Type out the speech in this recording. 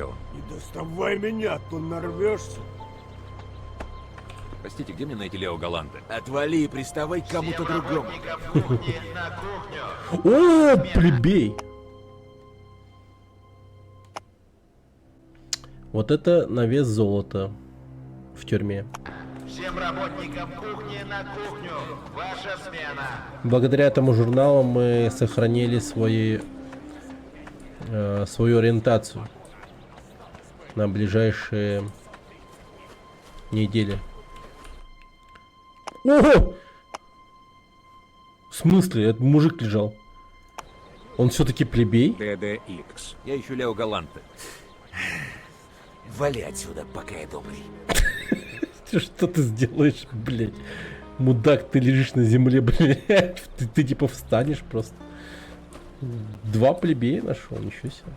Не доставай меня, а то нарвешься. Простите, где мне найти Лео Галанте? Отвали и приставай к кому-то другому. О, плебей! Вот это на вес золота в тюрьме. Всем работникам кухни на кухню. Ваша смена. Благодаря этому журналу мы сохранили свою ориентацию на ближайшие недели. Ого! В смысле? Этот мужик лежал. Он все-таки плебей? ДДХ. Я ищу Лео Галанте. Вали отсюда, пока я добрый. Что ты сделаешь, блядь? Мудак, ты лежишь на земле, блядь. Ты типа встанешь просто. 2 плебея нашел, ничего себе.